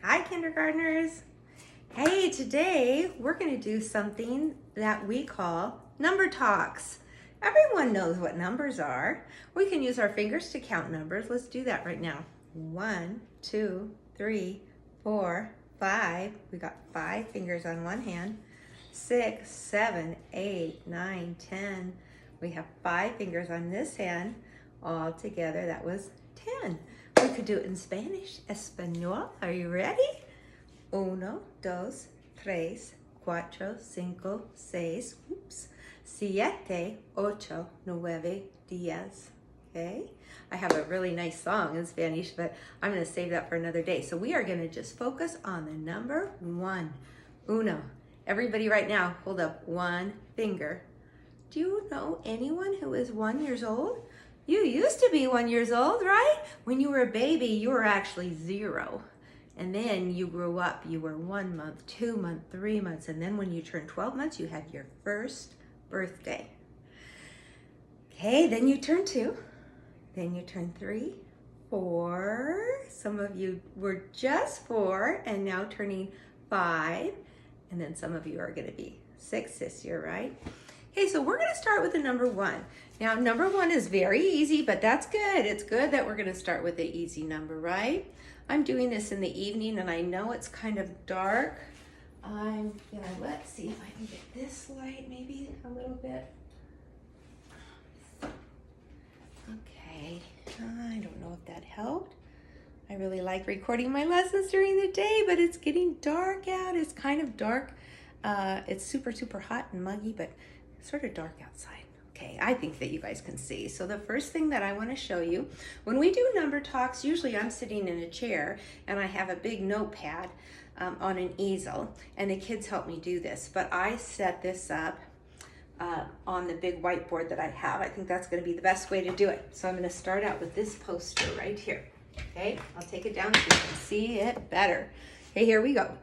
Hi, kindergartners. Hey, today we're going to do something that we call number talks. Everyone knows what numbers are. We can use our fingers to count numbers. Let's do that right now. 1, 2, 3, 4, 5. We got 5 fingers on one hand. 6, 7, 8, 9, 10. We have 5 fingers on this hand. All together, that was 10. We could do it in Spanish. Español. Are you ready? 1, 2, 3, 4, 5, 6, 7, 8, 9, 10. Okay? I have a really nice song in Spanish, but I'm going to save that for another day. So we are going to just focus on the number 1. Uno. Everybody right now, hold up one finger. Do you know anyone who is 1 year old? You used to be 1 year old, right? When you were a baby, you were actually 0. And then you grew up, you were 1 month, 2 months, 3 months. And then when you turned 12 months, you had your first birthday. Okay, then you turn 2. Then you turn 3, 4. Some of you were just 4 and now turning 5. And then some of you are gonna be 6 this year, right? Okay, so we're gonna start with the number 1. Now, number 1 is very easy, but that's good. It's good that we're gonna start with the easy number, right? I'm doing this in the evening and I know it's kind of dark. I'm gonna, let's see if I can get this light maybe a little bit. Okay, I don't know if that helped. I really like recording my lessons during the day, but it's getting dark out. It's kind of dark. It's super, super hot and muggy, but sort of dark outside. Okay, I think that you guys can see. So the first thing that I want to show you, when we do number talks, usually I'm sitting in a chair and I have a big notepad on an easel, and the kids help me do this, but I set this up on the big whiteboard that I have. I think that's going to be the best way to do it. So I'm going to start out with this poster right here. Okay, I'll take it down so you can see it better. Okay, here we go.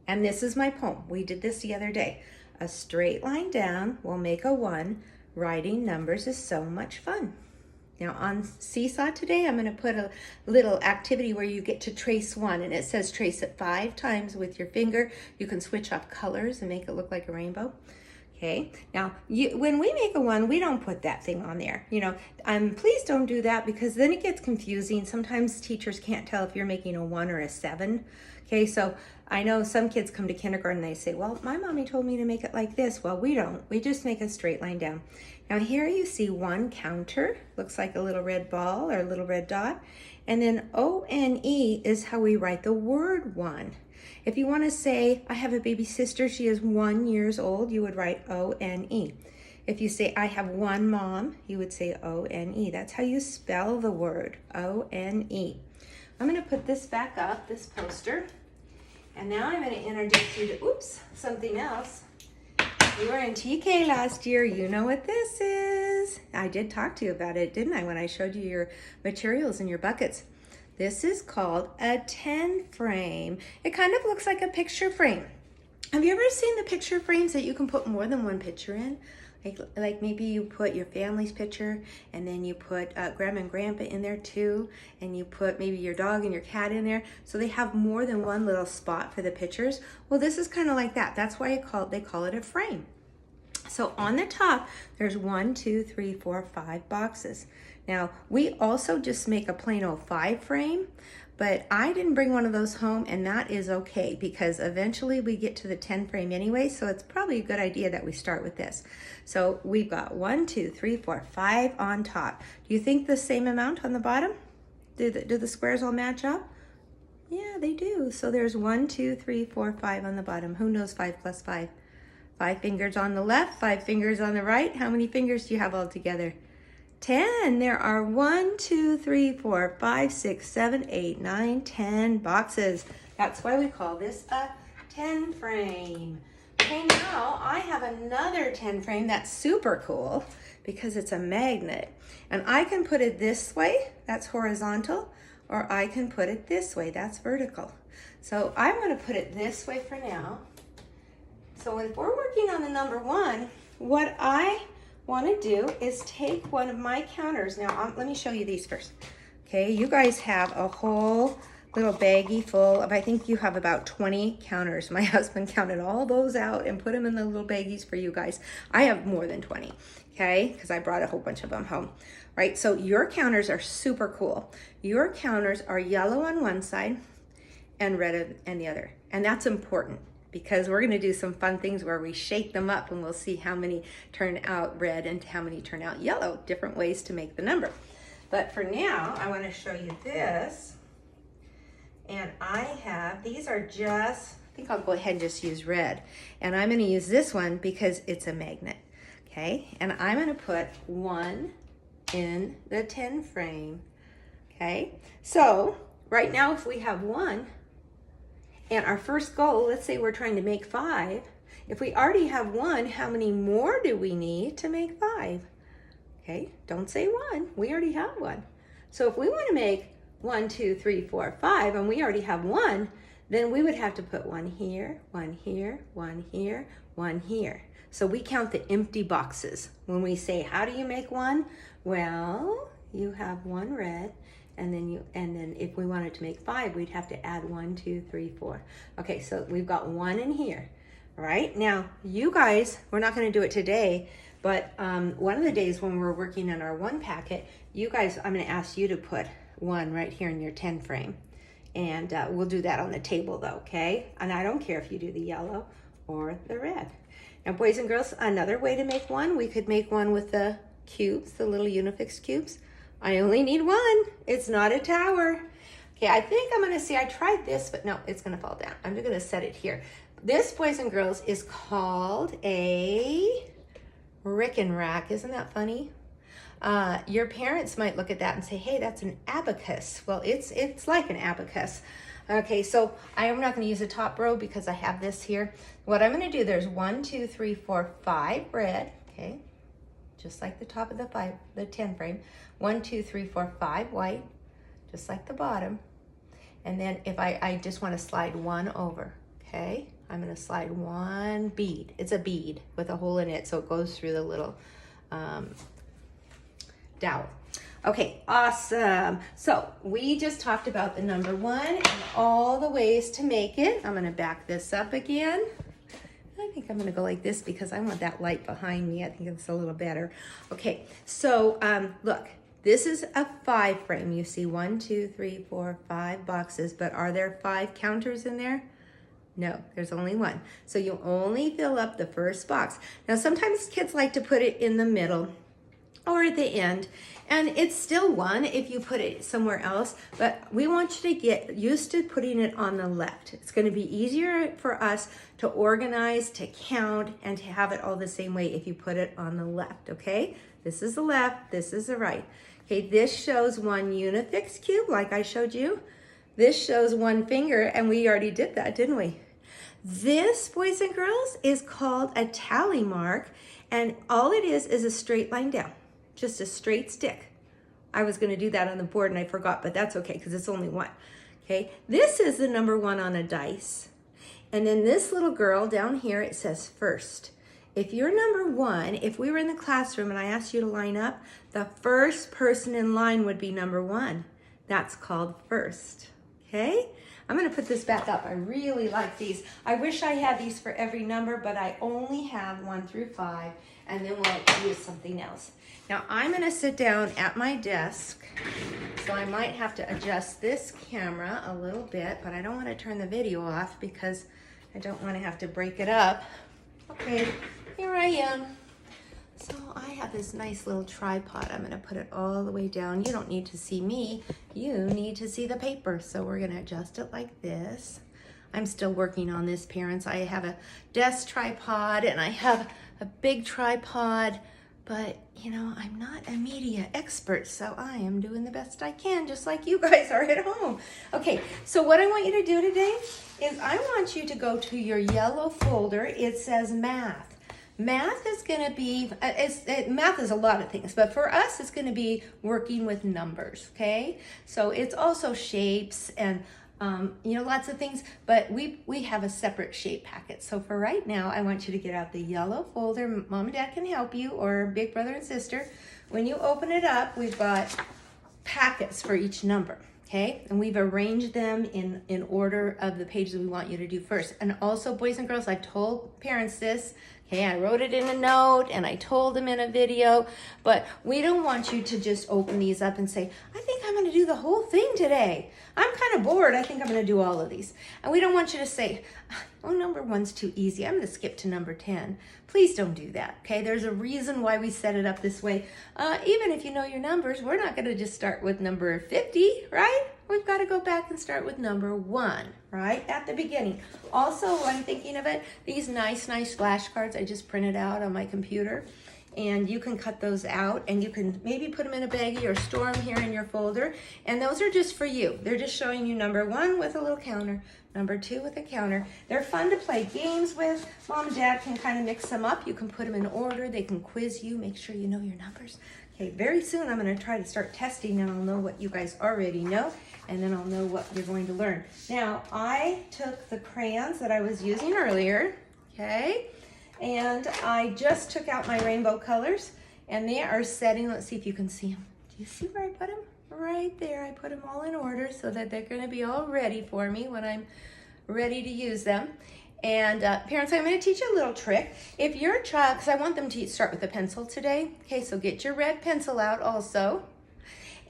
And this is my poem. We did this the other day. A straight line down will make a 1. Writing numbers is so much fun. Now on Seesaw today, I'm going to put a little activity where you get to trace 1, and it says trace it 5 times with your finger. You can switch off colors and make it look like a rainbow. Okay, now when we make a 1, we don't put that thing on there. You know, please don't do that because then it gets confusing. Sometimes teachers can't tell if you're making a 1 or a 7. Okay, so I know some kids come to kindergarten and they say, well, my mommy told me to make it like this. Well, we don't. We just make a straight line down. Now here you see 1 counter. Looks like a little red ball or a little red dot. And then O-N-E is how we write the word 1. If you want to say, I have a baby sister, she is 1 year old, you would write O-N-E. If you say, I have 1 mom, you would say O-N-E. That's how you spell the word, O-N-E. I'm going to put this back up, this poster. And now I'm going to introduce you to, something else. You were in TK last year. You know what this is. I did talk to you about it, didn't I, when I showed you your materials and your buckets. This is called a 10 frame. It kind of looks like a picture frame. Have you ever seen the picture frames that you can put more than one picture in? Like maybe you put your family's picture and then you put grandma and grandpa in there too, and you put maybe your dog and your cat in there. So they have more than one little spot for the pictures. Well, this is kind of like that. That's why they call it a frame. So on the top, there's 1, 2, 3, 4, 5 boxes. Now, we also just make a plain old 5 frame, but I didn't bring one of those home, and that is okay because eventually we get to the 10 frame anyway, so it's probably a good idea that we start with this. So we've got 1, 2, 3, 4, 5 on top. Do you think the same amount on the bottom? Do the squares all match up? Yeah, they do. So there's 1, 2, 3, 4, 5 on the bottom. Who knows 5 plus 5? 5 fingers on the left, 5 fingers on the right. How many fingers do you have all together? 10. There are 1, 2, 3, 4, 5, 6, 7, 8, 9, 10 boxes. That's why we call this a 10 frame. Okay, now I have another 10 frame that's super cool because it's a magnet. And I can put it this way, that's horizontal, or I can put it this way, that's vertical. So I'm going to put it this way for now. So if we're working on the number 1, what I want to do is take one of my counters. Now, let me show you these first. Okay, you guys have a whole little baggie full of, I think you have about 20 counters. My husband counted all those out and put them in the little baggies for you guys. I have more than 20, okay? Because I brought a whole bunch of them home, right? So your counters are super cool. Your counters are yellow on one side and red on the other. And that's important because we're gonna do some fun things where we shake them up and we'll see how many turn out red and how many turn out yellow, different ways to make the number. But for now, I wanna show you this. And I have, these are just, I think I'll go ahead and just use red. And I'm gonna use this one because it's a magnet, okay? And I'm gonna put 1 in the 10 frame, okay? So right now, if we have 1, and our first goal, let's say we're trying to make 5, if we already have 1, how many more do we need to make 5? Okay, don't say 1, we already have 1. So if we wanna make 1, 2, 3, 4, 5, and we already have 1, then we would have to put 1 here, 1 here, 1 here, 1 here. So we count the empty boxes. When we say, how do you make 1? Well, you have 1 red, and then if we wanted to make 5, we'd have to add 1, 2, 3, 4. Okay, so we've got 1 in here. All right, now you guys, we're not gonna do it today, but one of the days when we're working on our 1 packet, you guys, I'm gonna ask you to put 1 right here in your 10 frame. And we'll do that on the table though, okay? And I don't care if you do the yellow or the red. Now boys and girls, another way to make 1, we could make 1 with the cubes, the little Unifix cubes. I only need 1, it's not a tower. Okay, I think I'm gonna see, I tried this, but no, it's gonna fall down. I'm just gonna set it here. This, boys and girls, is called a Rick and Rack. Isn't that funny? Your parents might look at that and say, hey, that's an abacus. Well, it's like an abacus. Okay, so I am not going to use the top row because I have this here. What I'm going to do, there's 1, 2, 3, 4, 5 red, okay, just like the top of the 10 frame. 1, 2, 3, 4, 5 white, just like the bottom. And then if I just want to slide 1 over, okay, I'm going to slide 1 bead. It's a bead with a hole in it, so it goes through the little dowel. Okay, awesome. So we just talked about the number 1 and all the ways to make it. I'm gonna back this up again. I think I'm gonna go like this because I want that light behind me. I think it's a little better. Okay, so look, this is a 5 frame. You see 1, 2, 3, 4, 5 boxes, but are there 5 counters in there? No, there's only 1. So you only fill up the first box. Now sometimes kids like to put it in the middle or at the end, and it's still 1 if you put it somewhere else, but we want you to get used to putting it on the left. It's going to be easier for us to organize, to count, and to have it all the same way if you put it on the left, okay? This is the left, this is the right. Okay, this shows 1 Unifix cube like I showed you. This shows 1 finger, and we already did that, didn't we? This, boys and girls, is called a tally mark, and all it is a straight line down. Just a straight stick. I was going to do that on the board and I forgot, but that's okay because it's only 1. Okay, this is the number 1 on a dice. And then this little girl down here, it says first. If you're number 1, if we were in the classroom and I asked you to line up, the first person in line would be number 1. That's called first. Okay, I'm going to put this back up. I really like these. I wish I had these for every number, but I only have 1 through 5, and then we'll use something else. Now I'm gonna sit down at my desk, so I might have to adjust this camera a little bit, but I don't wanna turn the video off because I don't wanna have to break it up. Okay, here I am. So I have this nice little tripod. I'm gonna put it all the way down. You don't need to see me, you need to see the paper. So we're gonna adjust it like this. I'm still working on this, parents. I have a desk tripod and I have a big tripod, but you know, I'm not a media expert, so I am doing the best I can, just like you guys are at home. Okay, so what I want you to do today is I want you to go to your yellow folder. It says math. Math is gonna be, math is a lot of things, but for us, it's gonna be working with numbers, okay? So it's also shapes and you know, lots of things, but we have a separate shape packet. So for right now, I want you to get out the yellow folder. Mom and Dad can help you, or big brother and sister. When you open it up, we've got packets for each number. Okay, and we've arranged them in order of the pages we want you to do first. And also, boys and girls, I've told parents this. Okay, I wrote it in a note and I told them in a video, but we don't want you to just open these up and say, I think I'm gonna do the whole thing today. I'm kind of bored, I think I'm gonna do all of these. And we don't want you to say, oh, number 1's too easy, I'm gonna skip to number 10. Please don't do that, okay? There's a reason why we set it up this way. Even if you know your numbers, we're not gonna just start with number 50, right? We've got to go back and start with number 1, right? At the beginning. Also, while I'm thinking of it, these nice flashcards I just printed out on my computer. And you can cut those out and you can maybe put them in a baggie or store them here in your folder. And those are just for you. They're just showing you number 1 with a little counter, number 2 with a counter. They're fun to play games with. Mom and Dad can kind of mix them up. You can put them in order. They can quiz you, make sure you know your numbers. Okay, very soon I'm going to try to start testing and I'll know what you guys already know and then I'll know what you're going to learn. Now, I took the crayons that I was using earlier, okay, and I just took out my rainbow colors and they are setting. Let's see if you can see them. Do you see where I put them? Right there. I put them all in order so that they're going to be all ready for me when I'm ready to use them. And parents, I'm going to teach you a little trick. If you're a child, because I want them to start with a pencil today. Okay, so get your red pencil out also.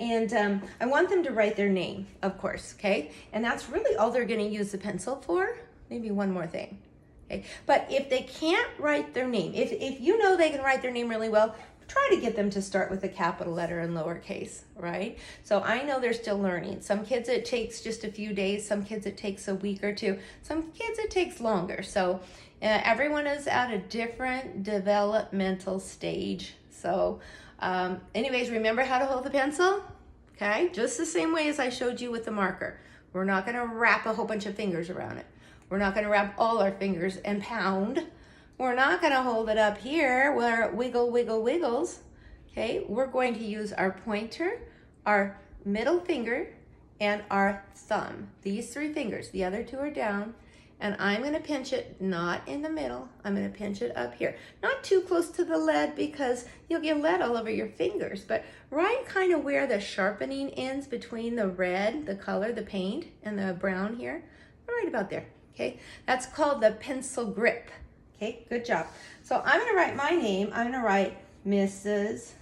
And I want them to write their name, of course, okay? And that's really all they're going to use the pencil for. Maybe one more thing. Okay, but if they can't write their name, if you know they can write their name really well, try to get them to start with a capital letter and lowercase, right? So I know they're still learning. Some kids it takes just a few days, some kids it takes a week or two, some kids it takes longer. So everyone is at a different developmental stage. So anyways, remember how to hold the pencil, okay? Just the same way as I showed you with the marker. We're not gonna wrap a whole bunch of fingers around it. We're not gonna wrap all our fingers and pound. We're not gonna hold it up here where it wiggles, okay? We're going to use our pointer, our middle finger, and our thumb. These 3 fingers, the other 2 are down, and I'm gonna pinch it not in the middle, I'm gonna pinch it up here. Not too close to the lead because you'll get lead all over your fingers, but right kind of where the sharpening ends between the red, the color, the paint, and the brown here, right about there, okay? That's called the pencil grip. Okay, good job. So I'm going to write my name. I'm going to write Mrs.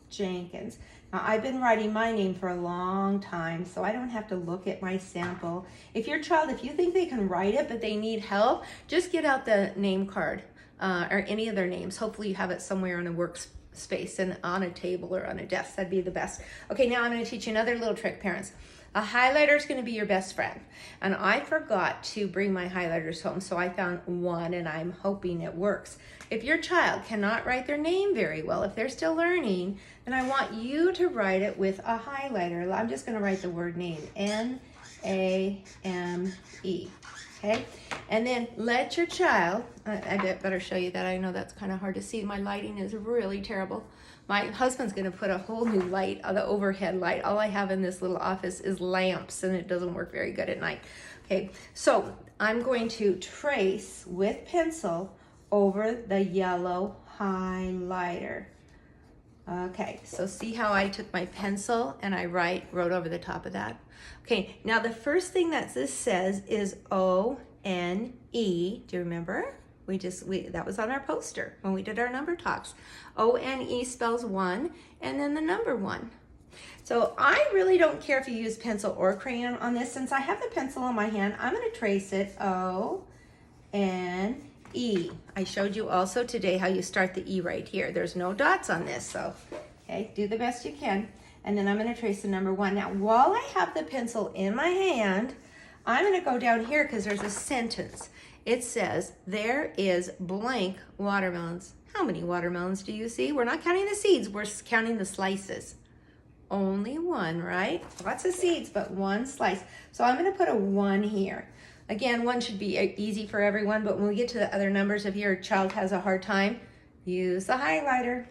Jenkins. Now, I've been writing my name for a long time, so I don't have to look at my sample. If your child, if you think they can write it, but they need help, just get out the name card or any of their names. Hopefully you have it somewhere in a workspace and on a table or on a desk. That'd be the best. Okay, now I'm going to teach you another little trick, parents. A highlighter is going to be your best friend. And I forgot to bring my highlighters home, so I found one and I'm hoping it works. If your child cannot write their name very well, if they're still learning, then I want you to write it with a highlighter. I'm just going to write the word name, N-A-M-E. Okay? And then let your child, I better show you that. I know that's kind of hard to see. My lighting is really terrible. My husband's going to put a whole new light, the overhead light. All I have in this little office is lamps, and it doesn't work very good at night. Okay, so I'm going to trace with pencil over the yellow highlighter. Okay, so see how I took my pencil and I wrote over the top of that? Okay, now the first thing that this says is O-N-E. Do you remember? That was on our poster when we did our number talks. O-N-E spells 1 and then the number 1. So I really don't care if you use pencil or crayon on this. Since I have the pencil in my hand, I'm going to trace it O-N-E. I showed you also today how you start the E right here. There's no dots on this, so okay, do the best you can. And then I'm going to trace the number 1. Now, while I have the pencil in my hand, I'm going to go down here because there's a sentence. It says, there is blank watermelons. How many watermelons do you see? We're not counting the seeds, we're counting the slices. Only 1, right? Lots of seeds, but 1 slice. So I'm gonna put a 1 here. Again, 1 should be easy for everyone, but when we get to the other numbers, if your child has a hard time, use the highlighter.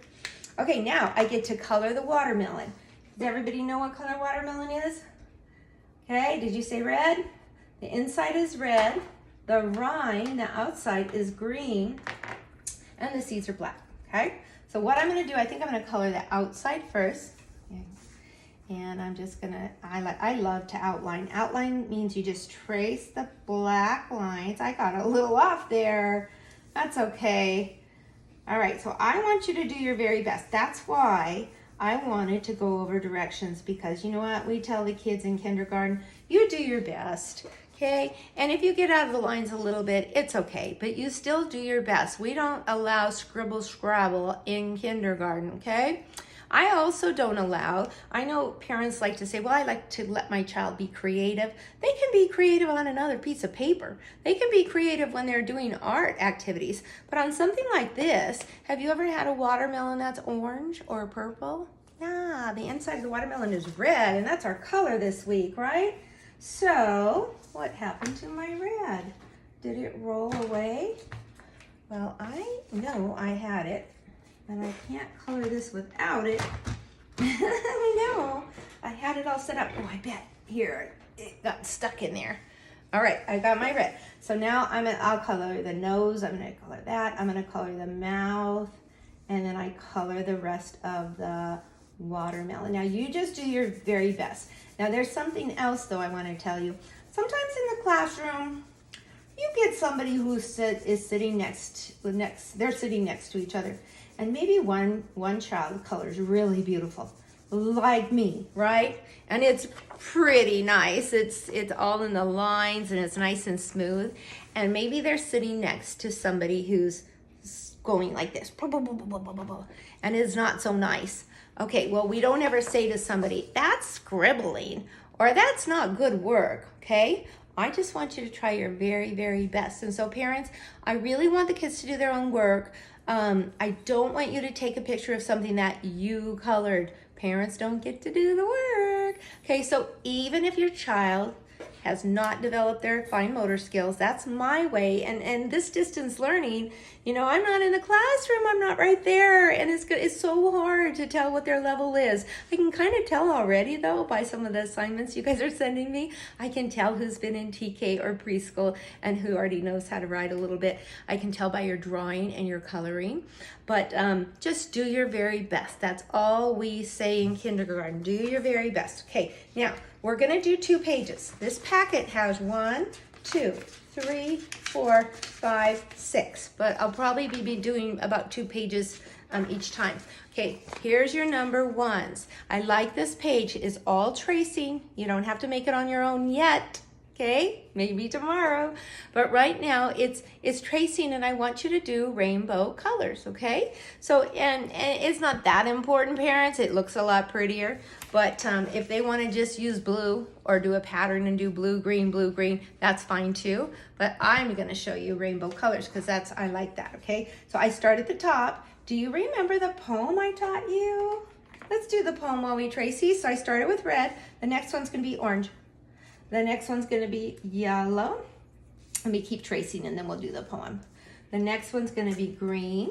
Okay, now I get to color the watermelon. Does everybody know what color watermelon is? Okay, did you say red? The inside is red. The rind, the outside, is green, and the seeds are black, okay? So what I'm gonna do, I think I'm gonna color the outside first. And I'm just gonna, I love to outline. Outline means you just trace the black lines. I got a little off there. That's okay. All right, so I want you to do your very best. That's why I wanted to go over directions, because you know what? We tell the kids in kindergarten, you do your best, okay? And if you get out of the lines a little bit, it's okay, but you still do your best. We don't allow scribble scrabble in kindergarten, okay? I also don't allow, I know parents like to say, well, I like to let my child be creative. They can be creative on another piece of paper. They can be creative when they're doing art activities. But on something like this, have you ever had a watermelon that's orange or purple? Yeah, the inside of the watermelon is red, and that's our color this week, right? So, what happened to my red? Did it roll away? Well, I know I had it. And I can't color this without it. I know. I had it all set up. Oh, I bet. Here, it got stuck in there. All right, I got my red. So now I'll color the nose. I'm gonna color that. I'm gonna color the mouth. And then I color the rest of the watermelon. Now you just do your very best. Now there's something else though I wanna tell you. Sometimes in the classroom, you get somebody who is sitting they're sitting next to each other. And maybe one child colors really beautiful, like me, right? And it's pretty nice. It's all in the lines and it's nice and smooth. And maybe they're sitting next to somebody who's going like this, and is not so nice. Okay, well, we don't ever say to somebody, that's scribbling, or that's not good work, okay? I just want you to try your very, very best. And so parents, I really want the kids to do their own work. I don't want you to take a picture of something that you colored. Parents don't get to do the work. Okay, so even if your child has not developed their fine motor skills, that's my way. And this distance learning, you know, I'm not in the classroom, I'm not right there, and it's so hard to tell what their level is. I can kind of tell already though by some of the assignments you guys are sending me. I can tell who's been in TK or preschool and who already knows how to write a little bit. I can tell by your drawing and your coloring. But just do your very best. That's all we say in kindergarten. Do your very best. Okay, now we're gonna do 2 pages. This packet has 1, 2, 3, 4, 5, 6, but I'll probably be doing about 2 pages each time. Okay, here's your number 1s. I like this page. It's all tracing. You don't have to make it on your own yet. Okay, maybe tomorrow, but right now it's tracing, and I want you to do rainbow colors. Okay, so and it's not that important, parents. It looks a lot prettier, but if they want to just use blue or do a pattern and do blue green, that's fine too. But I'm going to show you rainbow colors because I like that. Okay, so I start at the top. Do you remember the poem I taught you? Let's do the poem while we trace these. So I started with red. The next one's going to be orange. The next one's going to be yellow. Let me keep tracing and then we'll do the poem. The next one's going to be green.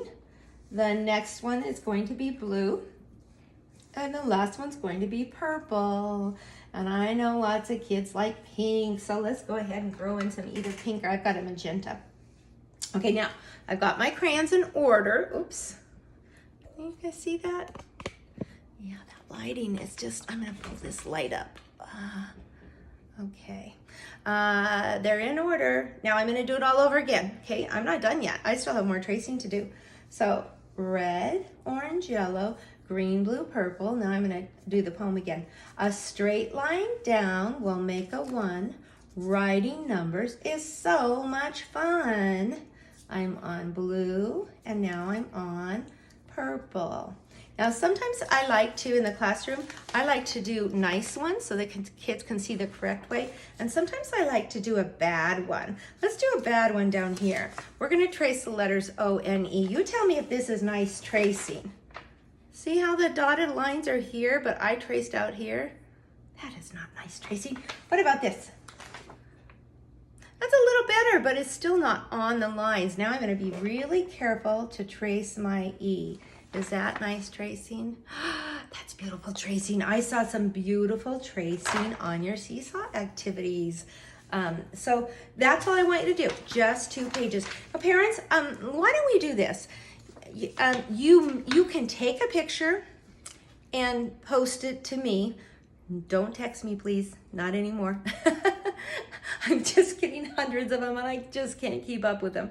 The next one is going to be blue. And the last one's going to be purple. And I know lots of kids like pink, so let's go ahead and throw in some either pink or I've got a magenta. Okay, now I've got my crayons in order. Oops. You guys see that? Yeah, that lighting is just, I'm going to pull this light up. Okay, they're in order. Now I'm gonna do it all over again. Okay, I'm not done yet. I still have more tracing to do. So red, orange, yellow, green, blue, purple. Now I'm gonna do the poem again. A straight line down will make a 1. Writing numbers is so much fun. I'm on blue and now I'm on purple. Now, sometimes I like to, in the classroom, I like to do nice ones so the kids can see the correct way. And sometimes I like to do a bad one. Let's do a bad one down here. We're going to trace the letters O-N-E. You tell me if this is nice tracing. See how the dotted lines are here, but I traced out here? That is not nice tracing. What about this? That's a little better, but it's still not on the lines. Now I'm going to be really careful to trace my E. Is that nice tracing? That's beautiful tracing. I saw some beautiful tracing on your seesaw activities. So that's all I want you to do, just 2 pages. Now, parents, why don't we do this? You can take a picture and post it to me Don't text me, please. Not anymore. I'm just getting hundreds of them and I just can't keep up with them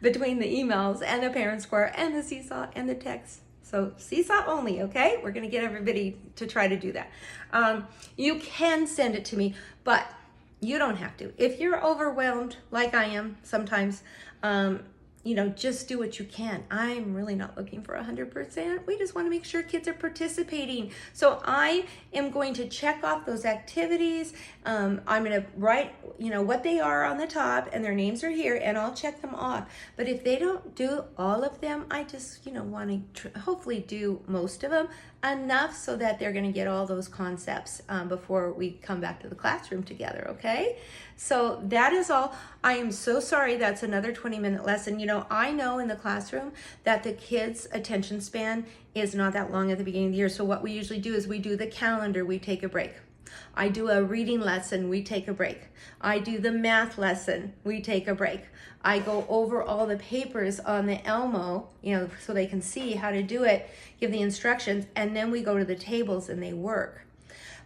between the emails and the parent square and the seesaw and the text. So seesaw only, okay? We're gonna get everybody to try to do that. You can send it to me, but you don't have to. If you're overwhelmed, like I am sometimes, you know, just do what you can. I'm really not looking for 100%. We just want to make sure kids are participating. So I am going to check off those activities. I'm going to write, you know, what they are on the top and their names are here and I'll check them off. But if they don't do all of them, I just, you know, want to hopefully do most of them enough so that they're going to get all those concepts before we come back to the classroom together, okay? So that is all. I am so sorry that's another 20-minute lesson. You know, I know in the classroom that the kids' attention span is not that long at the beginning of the year. So what we usually do is we do the calendar, we take a break. I do a reading lesson, we take a break. I do the math lesson, we take a break. I go over all the papers on the Elmo, you know, so they can see how to do it, give the instructions, and then we go to the tables and they work.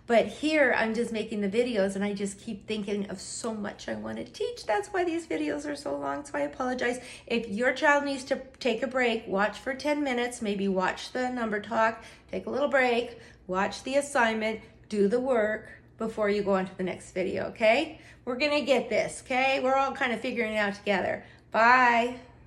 But here I'm just making the videos and I just keep thinking of so much I want to teach. That's why these videos are so long, so I apologize. If your child needs to take a break, watch for 10 minutes, maybe watch the number talk, take a little break, watch the assignment, do the work before you go on to the next video, okay? We're gonna get this, okay? We're all kind of figuring it out together. Bye.